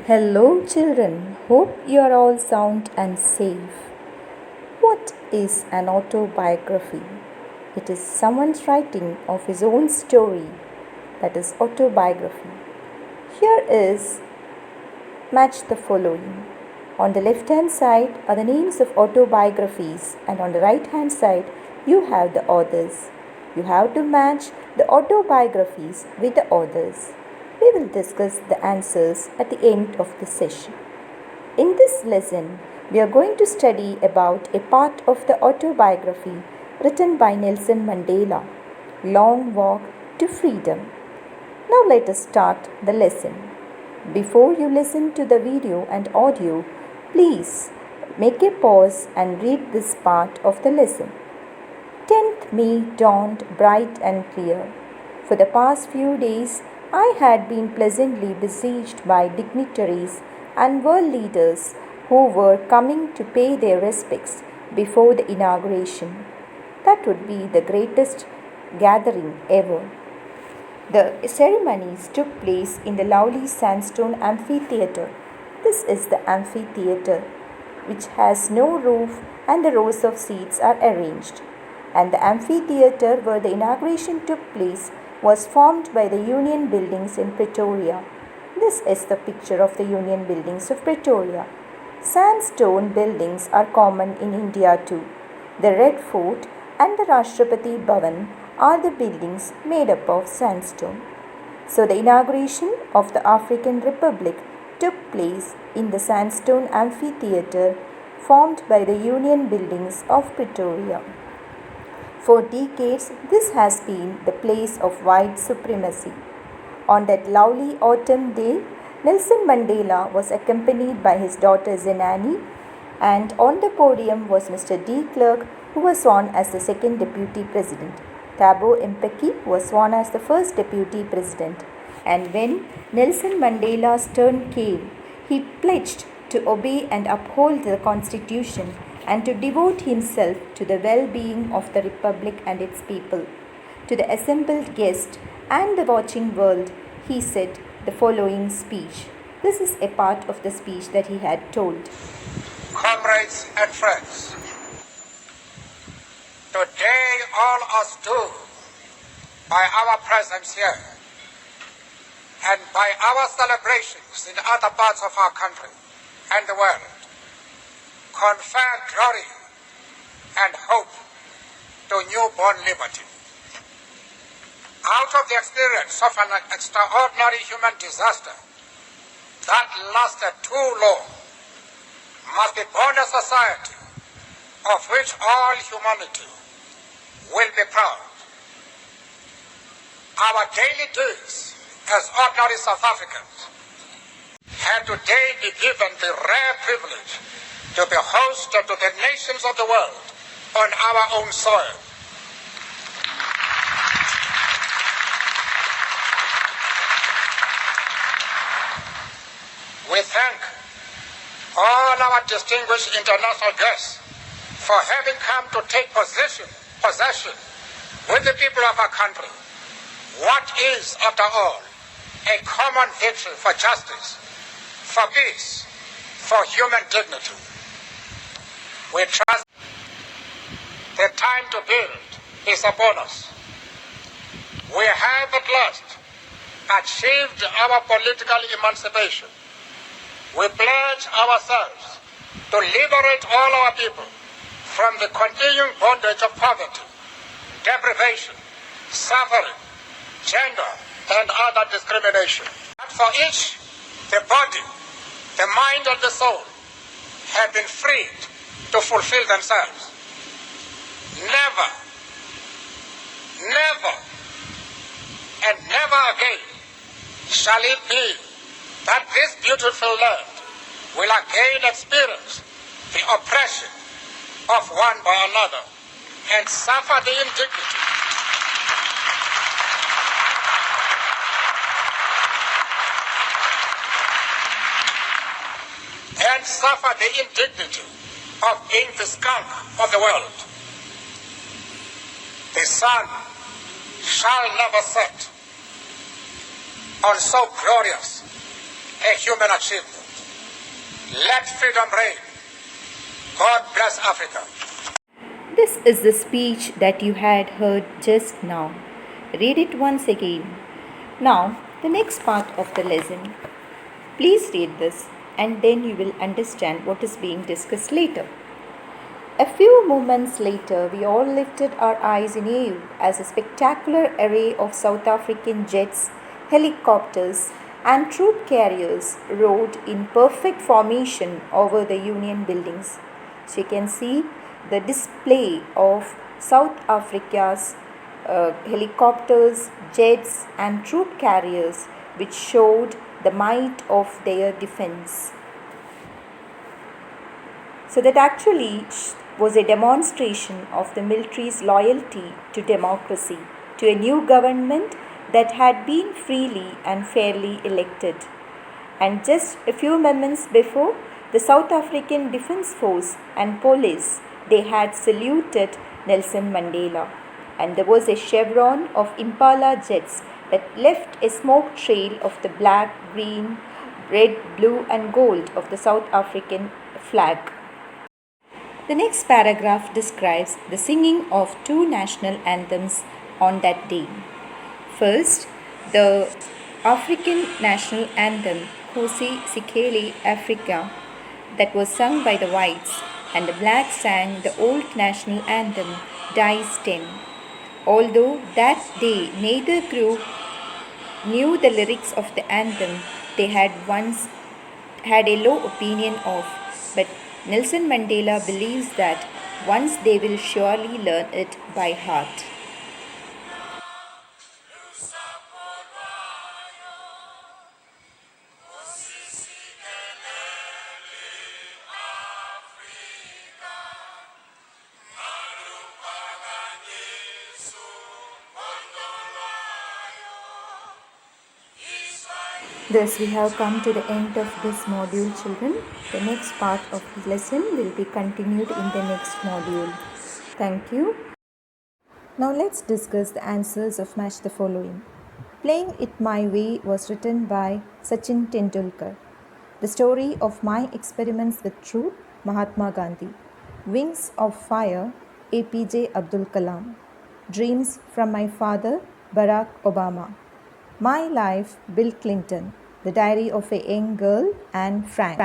Hello, children. Hope you are all sound and safe. What is an autobiography? It is someone's writing of his own story, that is autobiography. Here is match the following. On the left hand side are the names of autobiographies, and on the right hand side you have the authors. You have to match the autobiographies with the authors. We will discuss the answers at the end of the session. In this lesson, we are going to study about a part of the autobiography written by Nelson Mandela, Long Walk to Freedom. Now let us start the lesson. Before you listen to the video and audio, please make a pause and read this part of the lesson. 10th May dawned bright and clear. For the past few days, I had been pleasantly besieged by dignitaries and world leaders who were coming to pay their respects before the inauguration. That would be the greatest gathering ever. The ceremonies took place in the lovely sandstone amphitheatre. This is the amphitheatre, which has no roof, and the rows of seats are arranged. And the amphitheatre where the inauguration took place was formed by the Union Buildings in Pretoria. This is the picture of the Union Buildings of Pretoria. Sandstone buildings are common in India too. The Red Fort and the Rashtrapati Bhavan are the buildings made up of sandstone. So the inauguration of the African Republic took place in the sandstone amphitheatre formed by the Union Buildings of Pretoria. For decades, this has been the place of white supremacy. On that lovely autumn day, Nelson Mandela was accompanied by his daughter Zenani, and on the podium was Mr. de Klerk, who was sworn as the second deputy president. Thabo Mbeki was sworn as the first deputy president. And when Nelson Mandela's turn came, he pledged to obey and uphold the constitution and to devote himself to the well-being of the republic and its people. To the assembled guests and the watching world, he said the following speech. This is a part of the speech that he had told. Comrades and friends, today all us do, by our presence here and by our celebrations in other parts of our country and the world, confer glory and hope to newborn liberty. Out of the experience of an extraordinary human disaster that lasted too long, must be born a society of which all humanity will be proud. Our daily duties as ordinary South Africans had today be given the rare privilege to be host to the nations of the world on our own soil. We thank all our distinguished international guests for having come to take possession with the people of our country. What is, after all, a common victory for justice, for peace, for human dignity. We trust the time to build is upon us. We have at last achieved our political emancipation. We pledge ourselves to liberate all our people from the continuing bondage of poverty, deprivation, suffering, gender, and other discrimination. And for each, the body, the mind, and the soul have been freed to fulfill themselves. Never, never, and never again shall it be that this beautiful land will again experience the oppression of one by another and suffer the indignity of being the skunk of the world. The sun shall never set on so glorious a human achievement. Let freedom reign. God bless Africa. This is the speech that you had heard just now. Read it once again. Now, the next part of the lesson. Please read this and then you will understand what is being discussed later. A few moments later, we all lifted our eyes in awe as a spectacular array of South African jets, helicopters, and troop carriers rode in perfect formation over the Union buildings. So you can see the display of South Africa's helicopters, jets, and troop carriers, which showed the might of their defense. So that actually was a demonstration of the military's loyalty to democracy, to a new government that had been freely and fairly elected. And just a few moments before, the South African Defence Force and police, they had saluted Nelson Mandela. And there was a chevron of Impala jets that left a smoke trail of the black, green, red, blue and gold of the South African flag. The next paragraph describes the singing of two national anthems on that day. First, the African national anthem, Nkosi Sikelel' Afrika, that was sung by the whites, and the blacks sang the old national anthem, Die Stem. Although that day neither group knew the lyrics of the anthem, they had once had a low opinion of, but Nelson Mandela believes that once they will surely learn it by heart. Thus, we have come to the end of this module, children. The next part of the lesson will be continued in the next module. Thank you. Now, let's discuss the answers of Match the Following. Playing It My Way was written by Sachin Tendulkar. The Story of My Experiments with Truth, Mahatma Gandhi. Wings of Fire, APJ Abdul Kalam. Dreams from My Father, Barack Obama. My Life, Bill Clinton. The Diary of a Young Girl, Anne Frank.